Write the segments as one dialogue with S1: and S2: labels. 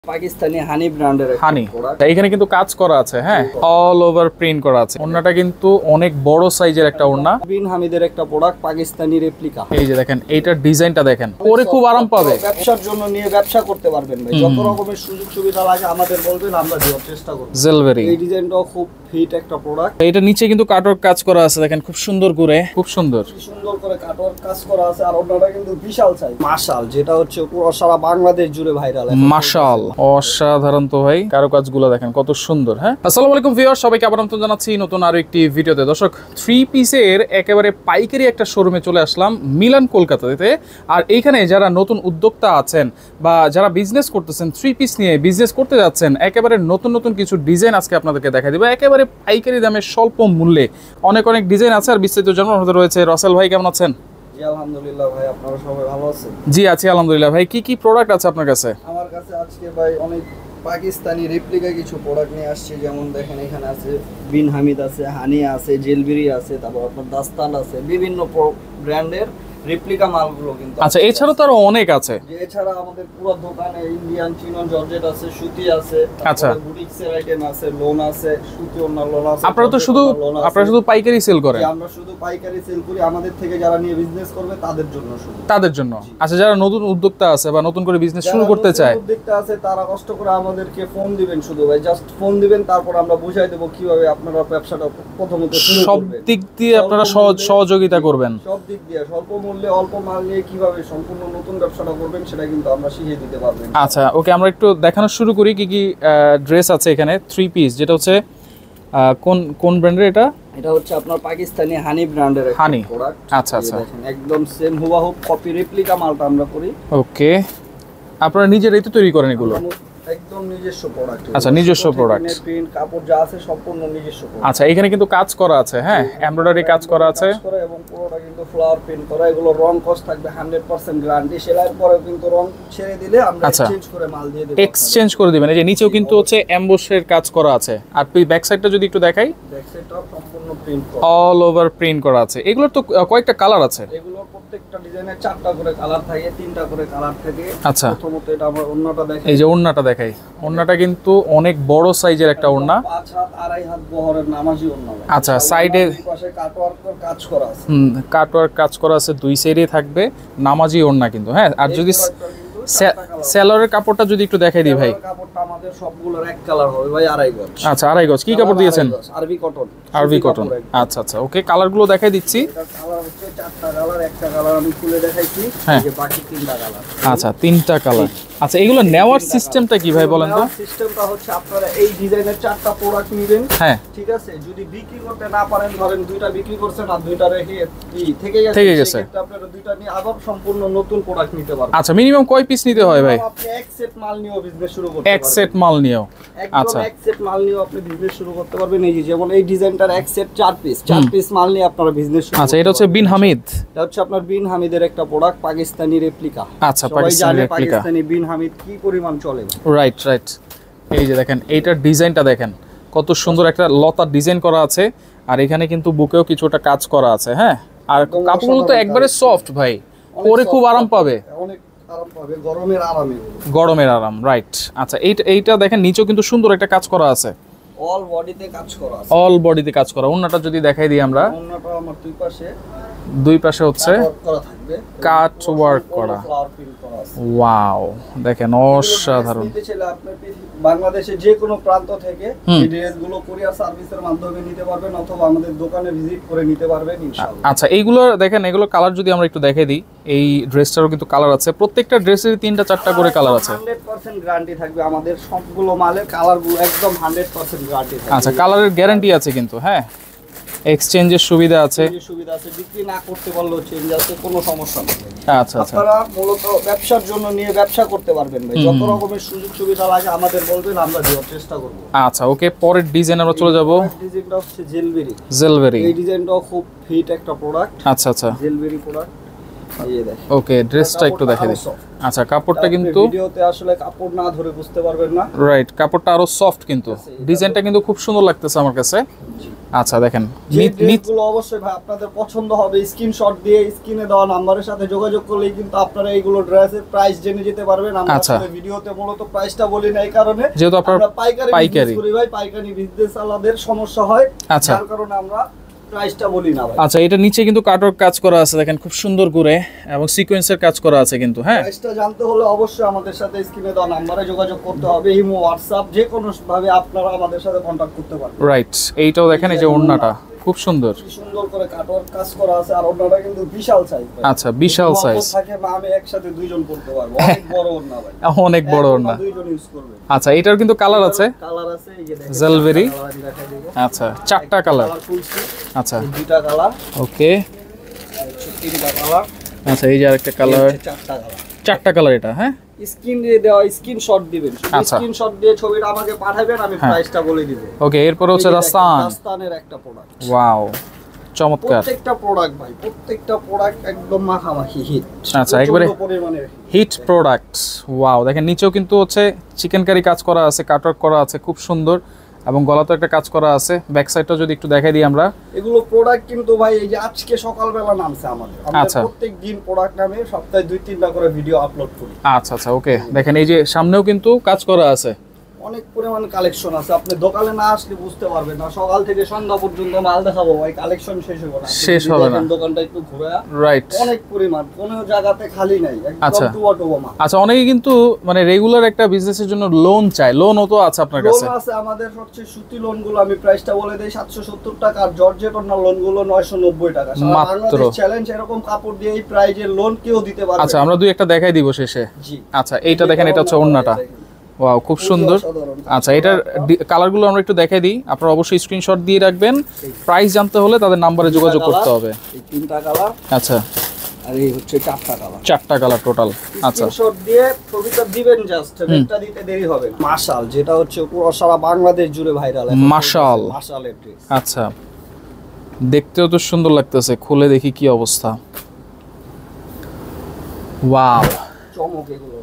S1: পাকিস্তানি হানি ব্র্যান্ডের
S2: হানি এখানে কিন্তু কাজ করা আছে, হ্যাঁ, অল ওভার প্রিন্ট করা আছে। ওন্নাটা কিন্তু অনেক বড় সাইজের একটা ওন্না,
S1: বিন হামিদের একটা প্রোডাক্ট, পাকিস্তানি রেপ্লিকা।
S2: এই যে দেখেন, এইটার ডিজাইনটা দেখেন, পরে খুব আরাম পাবে।
S1: ব্যবসার জন্য নিয়ে ব্যবসা করতে পারবেন ভাই, যত রকমের সুযোগ সুবিধা লাগে আমাদের বলবেন, আমরা দেওয়ার চেষ্টা করব।
S2: জেলবেরি,
S1: এই ডিজাইনটাও খুব ফিট একটা প্রোডাক্ট।
S2: এটা নিচে কিন্তু কাটওয়ার্ক কাজ করা আছে, দেখেন খুব সুন্দর করে, খুব সুন্দর
S1: করে কাটওয়ার্ক কাজ করা আছে। আর ওন্নাটা কিন্তু বিশাল সাইজ, মাশাল, যেটা হচ্ছে পুরো সারা বাংলাদেশ জুড়ে ভাইরাল।
S2: মাশাল, অসাধারণ তো ভাই, কারুকাজগুলো দেখেন কত সুন্দর। হ্যাঁ, আসসালামু আলাইকুম ভিউয়ার, সবাইকে আবার আমন্ত্রণ জানাচ্ছি নতুন আরো একটি ভিডিওতে। দর্শক, থ্রি পিসের একেবারে পাইকারি একটা শোরুমে চলে আসলাম, মিলান কলকাতাতে। আর এইখানে যারা নতুন উদ্যোক্তা আছেন বা যারা বিজনেস করতেছেন, থ্রি পিস নিয়ে বিজনেস করতে যাচ্ছেন, একেবারে নতুন নতুন কিছু ডিজাইন আজকে আপনাদেরকে দেখাই দিব, একেবারে পাইকারি দামে স্বল্প মূল্যে। অনেক অনেক ডিজাইন আছে। আর বিস্তারিত জানার মধ্যে রয়েছে রসেল ভাই। কেমন আছেন?
S1: আলহামদুলিল্লাহ ভাই, আপনারা সবাই ভালো আছেন?
S2: জি আছি আলহামদুলিল্লাহ। ভাই, কি কি প্রোডাক্ট আছে আপনার কাছে?
S1: আমার কাছে আজকে ভাই অনেক পাকিস্তানি রেপ্লিকা কিছু প্রোডাক্ট নিয়ে আসছে। যেমন দেখেন, এখানে আছে বিন হামিদ আছে, হানি আছে, জেলবেরি আছে, তারপর আপনার দাস্তান আছে, বিভিন্ন ব্র্যান্ডের রেপ্লিকা মালগুলো কিন্তু।
S2: আচ্ছা, এছাড়া তো আরো অনেক আছে।
S1: এছাড়া আমাদের পুরো দোকানে ইন্ডিয়ান চিনন জর্জেট আছে, সুতি আছে,
S2: আচ্ছা,
S1: বুটিক্সের আইটেম আছে, লোন আছে, সুতি ওন্না লোন আছে।
S2: আপনারা তো শুধু পাইকারি সেল করেন?
S1: আমরা শুধু পাইকারি সেল করি, আমাদের থেকে যারা নিয়ে বিজনেস করবে তাদের জন্য শুধু, তাদের জন্য।
S2: আচ্ছা, যারা নতুন উদ্যোক্তা আছে বা নতুন করে বিজনেস শুরু করতে চায়,
S1: উদ্যোক্তা আছে, তারা কষ্ট করে আমাদেরকে ফোন দিবেন, শুধু ভাই জাস্ট ফোন দিবেন, তারপর আমরা বুঝাই দেব কিভাবে আপনারা ব্যবসাটা প্রথমত শুরু করবেন।
S2: সব দিক দিয়ে আপনারা সহযোগিতা করবেন,
S1: সব দিক দিয়ে স্বল্প মূল্যে অল্প মাল নিয়ে কিভাবে সম্পূর্ণ নতুন ব্যবসাটা করবেন সেটা কিন্তু আমরা শিখিয়ে দিতে পারবো।
S2: আচ্ছা, ওকে, আমরা একটু দেখানো শুরু করি কি কি ড্রেস আছে এখানে। থ্রি পিস, যেটা হচ্ছে কোন ব্র্যান্ডের? এটা
S1: হচ্ছে আপনার পাকিস্তানি হানি ব্র্যান্ডের
S2: হানি
S1: প্রোডাক্ট।
S2: আচ্ছা আচ্ছা,
S1: একদম সেম হুবহু কপি রেপ্লিকা মালটা আমরা করি।
S2: ওকে, আপনারা নিজেরাই তো তৈরি করেন এগুলো?
S1: একদম নিজস্ব প্রোডাক্ট।
S2: আচ্ছা, নিজস্ব প্রোডাক্ট,
S1: প্রিন্ট কাপড় যা আছে সম্পূর্ণ নিজস্ব প্রোডাক্ট।
S2: আচ্ছা, এখানে কিন্তু কাজ করা আছে, হ্যাঁ, এমব্রয়ডারি কাজ করা আছে
S1: এবং পুরোটা কিন্তু ফ্লাওয়ার প্রিন্ট করা। এগুলো রং কস্ট থাকবে 100% গ্যারান্টি। সেলাইয়ের পরে কিন্তু রং ছেড়ে দিলে আমরা এক্সচেঞ্জ করে মাল দিয়ে দেব।
S2: এক্সচেঞ্জ করে দিবেন। এই যে নিচেও কিন্তু হচ্ছে এমবোসের কাজ করা আছে। আর ব্যাক সাইডটা যদি একটু দেখাই,
S1: ব্যাক সাইডটা সম্পূর্ণ প্রিন্ট করা,
S2: অল ওভার প্রিন্ট করা আছে। এগুলোর তো কয়েকটা কালার আছে।
S1: এগুলোর প্রত্যেকটা ডিজাইনের 4টা করে কালার থাকে, 3টা করে কালার থাকে।
S2: আচ্ছা,
S1: প্রথমত এটা আমরা ওন্নাটা দেখাই।
S2: এই যে ওন্নাটা দেখাই, ওন্নাটা কিন্তু অনেক বড় সাইজের একটা ওন্না,
S1: 5 হাত 2.5 হাত বহরের নামাজি ওন্না।
S2: আচ্ছা, সাইডে
S1: পাশে কাটওয়ার্কের কাজ করা আছে।
S2: কাটওয়ার্ক কাজ করা আছে, দুই সাইডে থাকবে নামাজি ওন্না কিন্তু, হ্যাঁ। আর যদি সেলরের কাপড়টা যদি একটু দেখাই দিই ভাই।
S1: কাপড়টা আমাদের সবগুলোর এক কালার হবে ভাই, 2.5 গজ।
S2: আচ্ছা, 2.5 গজ। কি কাপড় দিয়েছেন?
S1: আরবি কটন।
S2: আরবি কটন, আচ্ছা আচ্ছা, ওকে, কালারগুলো দেখাই দিচ্ছি।
S1: এটা কালার হচ্ছে 4টা কালার, একটা কালার আমি খুলে দেখাইছি, এই যে বাকি 3টা কালার।
S2: আচ্ছা, 3টা কালার। আচ্ছা, এগুলো নেওয়ার সিস্টেমটা কি ভাই বলেন তো?
S1: সিস্টেমটা হচ্ছে আপনারা এই ডিজাইনের 4টা প্রোডাক্ট নেবেন,
S2: হ্যাঁ,
S1: ঠিক আছে। যদি বিক্রি করতে না পারেন, ধরেন 2টা বিক্রি করছেন আর 2টা রেখে থেকে গেছে, আপনারা 2টা নিয়ে আবার সম্পূর্ণ নতুন প্রোডাক্ট নিতে পারবেন।
S2: আচ্ছা, মিনিমাম কয় পিস নিতে হয় ভাই?
S1: আপনি এক সেট মাল নিয়েও বিজনেস শুরু করতে পারবেন।
S2: এক সেট মাল নিয়েও?
S1: আচ্ছা, এক সেট মাল নিয়েও আপনি বিজনেস শুরু করতে পারবেন। এই যে যেমন এই ডিজাইনটার এক সেট 4 পিস মাল নিয়ে আপনারা বিজনেস শুরু।
S2: আচ্ছা, এটা হচ্ছে বিন হামিদ।
S1: এটা হচ্ছে আপনার বিন হামিদের একটা প্রোডাক্ট, পাকিস্তানি রেপ্লিকা।
S2: আচ্ছা, পাকিস্তানি রেপ্লিকা।
S1: পাকিস্তানি বিন হামিদ কি পরিমাণ চলে।
S2: রাইট রাইট, এই যে দেখেন, এইটার ডিজাইনটা দেখেন কত সুন্দর, একটা লতার ডিজাইন করা আছে। আর এখানে কিন্তু বুকেও কিছুটা কাজ করা আছে, হ্যাঁ। আর কাপড়গুলো তো একবারে সফট ভাই, পরে খুব আরাম পাবে,
S1: অনেক আরাম পাবে, গরমের আরামে,
S2: গরমের আরাম। রাইট, আচ্ছা, এইটা দেখেন নিচেও কিন্তু সুন্দর একটা কাজ করা আছে,
S1: অল বডিতে কাজ করা আছে,
S2: অল বডিতে কাজ করা। ওন্নাটা যদি দেখাই দিই আমরা,
S1: ওন্নাটা আমার
S2: দুই পাশে হচ্ছে কাট ওয়ার্ক করা। ওয়াও, দেখেন অসাধারণ।
S1: বাংলাদেশে যে কোনো প্রান্ত থেকে এই ড্রেসগুলো কুরিয়ার সার্ভিসের মাধ্যমে নিতে পারবেন, অথবা আমাদের দোকানে ভিজিট করে নিতে পারবেন ইনশাআল্লাহ।
S2: আচ্ছা, এইগুলো দেখেন, এগুলো কালার যদি আমরা একটু দেখাই দিই, এই ড্রেসটারও কিন্তু কালার আছে। প্রত্যেকটা ড্রেসের 3টা 4টা করে কালার আছে।
S1: 100% গ্যারান্টি থাকবে আমাদের সবগুলো মালের কালারগুলো, একদম 100% গ্যারান্টি থাকবে।
S2: আচ্ছা, কালারের গ্যারান্টি আছে কিন্তু, হ্যাঁ, এক্সচেঞ্জের সুবিধা আছে,
S1: বিক্রি না করতে পারলেও চেঞ্জ আছে, কোনো সমস্যা নেই।
S2: আচ্ছা আচ্ছা,
S1: আপনারা মূলত ব্যবসার জন্য নিয়ে ব্যবসা করতে পারবেন ভাই, যত রকমের সুযোগ সুবিধা লাগে আমাদের বলবেন, আমরা দেওয়ার চেষ্টা করব।
S2: আচ্ছা, ওকে, পরের ডিজাইন আমরা চলে যাব।
S1: ডিজাইনটা হচ্ছে
S2: জেলবেরি।
S1: এই ডিজাইনটাও খুব ফিট একটা প্রোডাক্ট।
S2: আচ্ছা আচ্ছা,
S1: জেলবেরি প্রোডাক্ট। এই দেখেন,
S2: ওকে, ড্রেসটা একটু দেখাই দিই। আচ্ছা, কাপড়টা কিন্তু
S1: ভিডিওতে আসলে কাপড় না ধরে বুঝতে পারবেন না।
S2: রাইট, কাপড়টা আরো সফট, কিন্তু ডিজাইনটা কিন্তু খুব সুন্দর লাগতেছে আমার কাছে। আচ্ছা দেখেন
S1: যে ড্রেসগুলো অবশ্যই ভাই আপনাদের পছন্দ হবে, স্ক্রিনশট দিয়ে স্ক্রিনে দেওয়া নাম্বারের সাথে যোগাযোগ করলেই কিন্তু আপনারা এইগুলো ড্রেসের প্রাইস জেনে যেতে পারবেন। আমরা আসলে ভিডিওতে মূলত প্রাইসটা বলি না এই কারণে,
S2: যেহেতু আপনারা
S1: পাইকারি করি ভাই, পাইকারি বিজনেস আলাদের সমস্যা হয়, যার কারণে আমরা প্রাইসটা বলি না ভাই।
S2: আচ্ছা, এটা নিচে কিন্তু কাটওয়ার্ক কাজ করা আছে দেখেন খুব সুন্দর করে, এবং সিকোয়েন্সের কাজ করা আছে কিন্তু। হ্যাঁ,
S1: প্রাইসটা জানতে হলে অবশ্যই আমাদের সাথে স্ক্রিনে দেওয়া নম্বরে যোগাযোগ করতে হবে, ইমো হোয়াটসঅ্যাপ যে কোনো ভাবে আপনারা আমাদের সাথে কন্টাক্ট করতে পারবেন।
S2: রাইট, এইটাও দেখেন, এই যে ওড়নাটা খুব সুন্দর,
S1: সুন্দর করে কাটওয়ার্ক কাজ করা আছে, আর ওড়নাটা কিন্তু বিশাল সাইজ।
S2: আচ্ছা, বিশাল সাইজ
S1: থাকে, আমি একসাথে দুইজন পড়তে পারবো, অনেক বড় ওড়না ভাই,
S2: অনেক বড় ওড়না,
S1: দুইজন ইউজ করবে।
S2: আচ্ছা, এটার কিন্তু কালার আছে,
S1: এই যে দেখেন
S2: জেলবেরি। আচ্ছা, চারটা কালার। আচ্ছা,
S1: দুইটা কালার।
S2: ওকে,
S1: তিনটা কালার।
S2: আচ্ছা, এই যে আরেকটা কালার, চারটা কালার। এটা হ্যাঁ,
S1: স্ক্রিন দিয়ে দেওয়া, স্ক্রিনশট দিবেন, স্ক্রিনশট দিয়ে ছবিটা আমাকে পাঠাবেন, আমি প্রাইসটা বলে দিব।
S2: ওকে, এরপর হচ্ছে
S1: দাস্তানের একটা প্রোডাক্ট।
S2: ওয়াও, চমৎকার
S1: প্রত্যেকটা প্রোডাক্ট ভাই, প্রত্যেকটা প্রোডাক্ট একদম মাখামাখি হিট।
S2: আচ্ছা, একবারে হিট প্রোডাক্ট। ওয়াও, দেখেন নিচেও কিন্তু হচ্ছে চিকেন কারি কাজ করা আছে, কাটওয়ার্ক করা আছে খুব সুন্দর, এবং গলাতে একটা কাজ করা আছে। ব্যাক সাইডটা যদি একটু দেখাই দিই আমরা,
S1: এগুলো প্রোডাক্ট কিন্তু ভাই এই যে আজকে সকালবেলা নামছে আমাদের, আমরা প্রত্যেক দিন প্রোডাক্ট নামে সপ্তাহে 2-3টা করে ভিডিও আপলোড করি।
S2: আচ্ছা আচ্ছা, ওকে, দেখেন এই যে সামনেও কিন্তু কাজ করা আছে,
S1: অনেক পরিমাণ কালেকশন আছে, আপনি দোকানে না আসলে বুঝতে পারবেন না, সকাল থেকে সন্ধ্যা পর্যন্ত মাল দেখাবো ভাই, কালেকশন শেষ হবে না, দোকানটা একটু ঘুরে। রাইট, অনেক পরিমাণ, কোনো জায়গাতে খালি নাই, একদম টুবা মাল।
S2: আচ্ছা, অনেকে কিন্তু মানে রেগুলার একটা বিজনেসের জন্য লোন চায়, লোনও তো আছে আপনার কাছে?
S1: লোন আছে আমাদের, হচ্ছে সুতি লোন গুলো আমি প্রাইসটা বলে দেই 770 টাকা, আর জর্জেট ওনার লোন গুলো 990 টাকা।
S2: মাত্র
S1: চ্যালেঞ্জ, এরকম কাপড় দিয়ে এই প্রাইজের লোন কেউ দিতে পারবে।
S2: আচ্ছা, আমরা দুই একটা দেখাই দিব শেষে।
S1: জি,
S2: আচ্ছা, এইটা দেখেন, এটা হচ্ছে ওড়নাটা। ওয়াও, খুব সুন্দর। আচ্ছা, এটার কালারগুলো আমরা একটু দেখাই দিই, আপনারা অবশ্যই স্ক্রিনশট দিয়ে রাখবেন। প্রাইস জানতে হলে তাদের নম্বরে যোগাযোগ করতে হবে।
S1: এই তিনটা কালার।
S2: আচ্ছা,
S1: আর এই হচ্ছে চারটা কালার।
S2: চারটা কালার টোটাল। আচ্ছা,
S1: স্ক্রিনশট দিয়ে ছবিটা দিবেন, জাস্ট রেটটা দিতে দেরি হবে না। মাশাল, যেটা হচ্ছে পুরো সারা বাংলাদেশ জুড়ে ভাইরাল।
S2: মাশাল,
S1: মাশালের ড্রেস।
S2: আচ্ছা, দেখতেও তো সুন্দর লাগতেছে, খুলে দেখি কি অবস্থা। ওয়াও,
S1: চমক এগুলো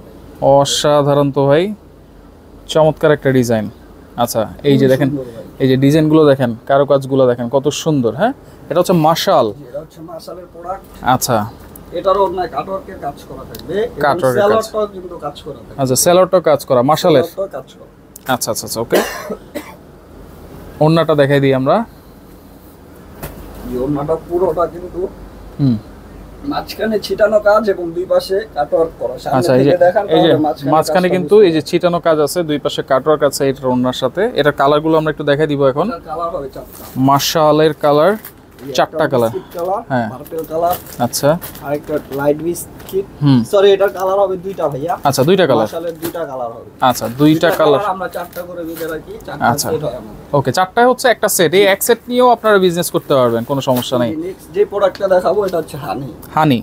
S2: অসাধারণ তো ভাই, চমৎকার একটা ডিজাইন। আচ্ছা, এই যে দেখেন, এই যে ডিজাইনগুলো দেখেন, কারুকাজগুলো দেখেন কত সুন্দর। হ্যাঁ, এটা হচ্ছে মাশাল,
S1: এটা হচ্ছে মাশালের প্রোডাক্ট।
S2: আচ্ছা,
S1: এটারও না কাটওয়ার্কের কাজ করা থাকবে,
S2: কাটওয়ার্কের কাজ,
S1: সেলরটাও কিন্তু কাজ করা থাকবে।
S2: আচ্ছা, সেলরটাও কাজ করা মাশালের
S1: কাজ করা।
S2: আচ্ছা আচ্ছা আচ্ছা, ওকে। ওড়নাটা দেখাই দিই আমরা।
S1: এই ওড়নাটা পুরোটা কিন্তু মাঝখানে ছিটানো কাজ এবং দুই পাশে কাটওয়ার্ক করা।
S2: আচ্ছা, এই যে মাঝখানে কিন্তু এই যে ছিটানো কাজ আছে, দুই পাশে কাটওয়ার্ক আছে এটার ওড়নার সাথে। এটার কালারগুলো আমরা একটু দেখাই দিব এখন।
S1: কালার হবে চারটা,
S2: মাশালের কালার, চারটা কালার।
S1: হ্যাঁ, পার্পল কালার।
S2: আচ্ছা,
S1: আরেকটা লাইট বিস্কিট। সরি, এটার কালার হবে দুইটা ভাইয়া।
S2: আচ্ছা, দুইটা কালার।
S1: মাশালের দুইটা কালার হবে।
S2: আচ্ছা, দুইটা কালার
S1: আমরা চারটা করে বেঁধে রাখি, চারটা সেট হয় আমাদের।
S2: ওকে, চারটায় হচ্ছে একটা সেট। এই এক সেট নিয়েও আপনারা বিজনেস করতে পারবেন, কোনো সমস্যা নাই।
S1: নেক্সট যে প্রোডাক্টটা দেখাবো এটা হচ্ছে হানি।
S2: হানি,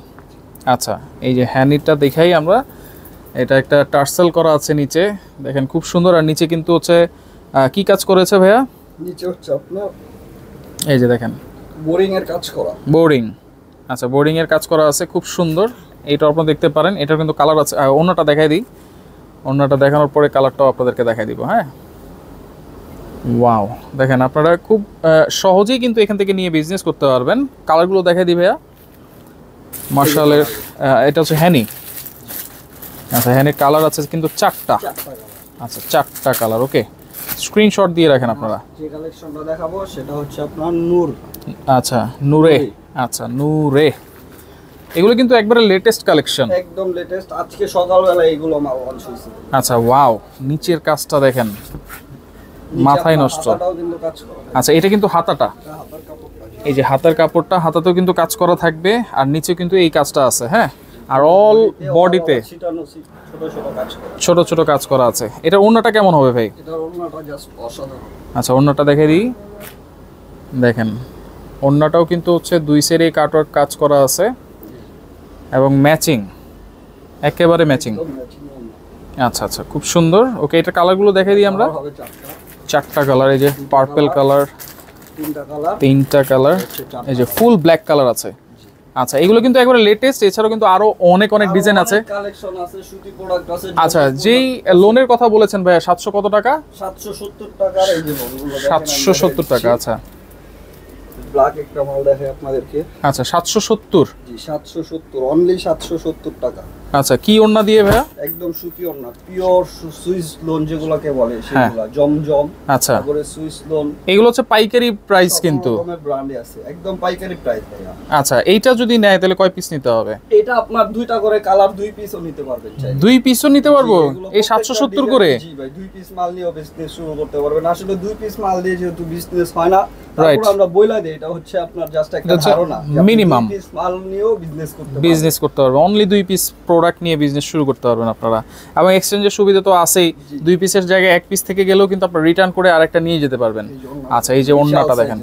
S2: আচ্ছা, এই যে হানিটা দেখাই আমরা। এটা একটা টার্সেল করা আছে নিচে, দেখেন খুব সুন্দর। আর নিচে কিন্তু হচ্ছে কি কাজ করেছে ভাইয়া?
S1: নিচে হচ্ছে আপনার
S2: এই যে দেখেন
S1: বোরিং এর কাজ করা,
S2: বোরিং। আচ্ছা, বোরিং এর কাজ করা আছে খুব সুন্দর। এইটা আপনারা দেখতে পারেন, এটার কিন্তু কালার আছে। অন্যটা দেখাই দিই, অন্যটা দেখানোর পরে কালারটাও আপনাদেরকে দেখাই দিব। হ্যাঁ, ওয়াও, দেখেন আপনারা খুব সহজেই কিন্তু এখান থেকে নিয়ে বিজনেস করতে পারবেন। কালারগুলো দেখাই দিই ভাইয়া। মাশালের, এটা হচ্ছে হ্যানি। আচ্ছা, হ্যানির কালার আছে কিন্তু চারটা। আচ্ছা, চারটা কালার। ওকে, স্ক্রিনশট দিয়ে রাখেন আপনারা।
S1: যে কালেকশনটা দেখাবো সেটা হচ্ছে আপনার নূর।
S2: আচ্ছা, নূরে। আচ্ছা, নূরে, এগুলো কিন্তু একবারে লেটেস্ট কালেকশন,
S1: একদম লেটেস্ট। আজকে সকালবেলা এগুলো মাল লঞ্চ হয়েছে।
S2: আচ্ছা, ওয়াও, নিচের কাজটা দেখেন, মাথায় নষ্ট। আচ্ছা, এটা কিন্তু হাতাটা, এই যে হাতার কাপড়টা, হাতাতেও কিন্তু কাজ করা থাকবে, আর নিচে কিন্তু এই কাজটা আছে। হ্যাঁ, আর অল বডিতে ছোট ছোট কাজ করা আছে। এটা ওড়নাটা কেমন হবে ভাই? আচ্ছা, ওড়নাটা দেখে দিই, দেখেন ওড়নাটাও কিন্তু হচ্ছে দুই সাইডে কাটওয়ার্ক কাজ করা আছে এবং ম্যাচিং, একেবারে ম্যাচিং। আচ্ছা আচ্ছা, খুব সুন্দর। ওকে, এটা কালারগুলো দেখে দিই আমরা। চারটা কালার, এই যে পার্পল কালার, তিনটা কালার, এই যে ফুল ব্ল্যাক কালার আছে। আচ্ছা, এগুলো কিন্তু একবারে লেটেস্ট। এছাড়াও কিন্তু আরো অনেক অনেক ডিজাইন আছে,
S1: কালেকশন আছে, সুতি প্রোডাক্ট আছে।
S2: আচ্ছা, যেই লোনের কথা বলেছেন ভাইয়া 700 কত টাকা?
S1: 770 টাকা। এই যে
S2: 770 টাকা। আচ্ছা,
S1: ব্ল্যাক একটা মাল দেখে আপনাদেরকে।
S2: আচ্ছা 770।
S1: জি 770, অনলি 770 টাকা।
S2: আচ্ছা কি ওড়না দিয়ে ভাইয়া?
S1: একদম সুতি ওড়না, পিওর সুইস লোন যেগুলোকে বলে সেগুলো, জমজম।
S2: আচ্ছা
S1: তারপরে সুইস লোন,
S2: এগুলো হচ্ছে পাইকারি প্রাইস কিন্তু
S1: ব্র্যান্ডে আছে, একদম পাইকারি প্রাইস ভাইয়া।
S2: আচ্ছা এইটা যদি নেয় তাহলে কয় পিস নিতে হবে?
S1: এটা আপনার দুইটা করে কালার, 2 পিসও নিতে পারবেন চাইলে।
S2: 2 পিসও নিতে পারবো এই 770 করে?
S1: জি ভাই 2 পিস মাল নিয়েও বিজনেস শুরু করতে পারবেন। আসলে 2 পিস মাল দিয়ে যেহেতু বিজনেস হয় না,
S2: Right.
S1: তারপর আমরা বইলা দেই এটা হচ্ছে আপনার জাস্ট একটা ধারণা,
S2: মিনিমাম
S1: 2 পিস মাল নিয়েও বিজনেস করতে পারবেন।
S2: বিজনেস করতে পারবে, অনলি 2 পিস প্রোডাক্ট নিয়ে বিজনেস শুরু করতে পারবেন আপনারা। এবং এক্সচেঞ্জের সুবিধা তো আছেই, 2 পিসের জায়গায় 1 পিস থেকে গেলেও কিন্তু আপনারা রিটার্ন করে আরেকটা নিয়ে যেতে পারবেন। আচ্ছা এই যে ওড়নাটা দেখেন,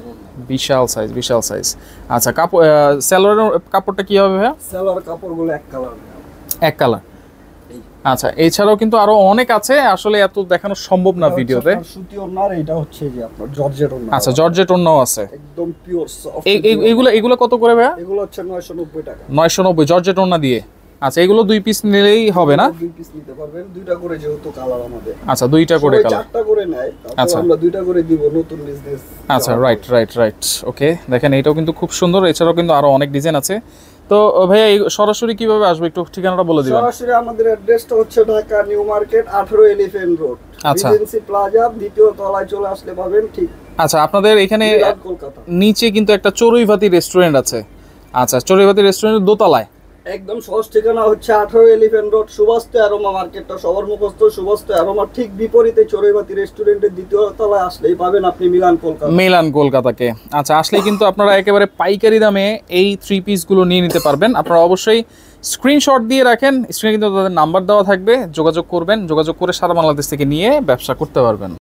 S2: বিশাল সাইজ, বিশাল সাইজ। আচ্ছা কাপড়, সালোয়ারের কাপড়টা কি হবে ভাইয়া?
S1: সালোয়ার কাপড়গুলো এক কালার,
S2: এক কালার। আচ্ছা এছাড়াও কিন্তু আরো অনেক আছে, আসলে এত দেখানো সম্ভব না ভিডিওতে।
S1: সুতি ওড়না, এটা হচ্ছে যে আপনার জর্জেট ওড়না।
S2: আচ্ছা জর্জেট ওড়নাও আছে,
S1: একদম পিওর সফট।
S2: এগুলো কত করে ভাইয়া?
S1: এগুলো হচ্ছে 990 টাকা।
S2: 990 জর্জেট ওড়না দিয়ে। আচ্ছা এগুলো 2 পিস নিলেই হবে না?
S1: 2 পিস নিতে পারবেন, দুইটা করে যেহেতু কালার আমাদের।
S2: আচ্ছা 2টা করে কালার,
S1: 4টা করে নেয়, তারপর আমরা 2টা করে দিব নতুন বিজনেস।
S2: আচ্ছা রাইট ওকে। দেখেন এটাও কিন্তু খুব সুন্দর, এছাড়াও কিন্তু আরো অনেক ডিজাইন আছে। তো ভাইয়া এই সরাসরি কিভাবে আসবে একটু ঠিকানাটা বলে দিবেন?
S1: সরাসরি আমাদের অ্যাড্রেসটা হচ্ছে Dhaka new market 18 elephant road,
S2: আচ্ছা।
S1: রিজেন্সি প্লাজা দ্বিতীয় তলায় চলে আসলে পাবেন। ঠিক
S2: আচ্ছা আপনাদের এখানে
S1: কলকাতা
S2: নিচে কিন্তু একটা চড়ুইভাতি রেস্টুরেন্ট আছে। আচ্ছা চড়ুইভাতি রেস্টুরেন্টের দোতলায়।
S1: একদম সহজ ঠিকানা হচ্ছে 18 এলিফ্যান্ট রোড, সুবাস্তে অ্যারোমা মার্কেটটা সবার মুখস্থ। সুবাস্তে অ্যারোমার ঠিক বিপরীতে চড়ুইভাতি রেস্টুরেন্টের দ্বিতীয় তলায় আসলেই পাবেন আপনি মিলান কলকাতা।
S2: মিলান কলকাতাকে। আচ্ছা আসলেই কিন্তু আপনারা একেবারে পাইকারি দামে এই 3 পিসগুলো নিয়ে নিতে পারবেন। আপনারা অবশ্যই স্ক্রিনশট দিয়ে রাখেন, স্ক্রিনে কিন্তু তাদের নাম্বার দেওয়া থাকবে, যোগাযোগ করবেন, যোগাযোগ করে সারা বাংলাদেশ থেকে নিয়ে ব্যবসা করতে পারবেন।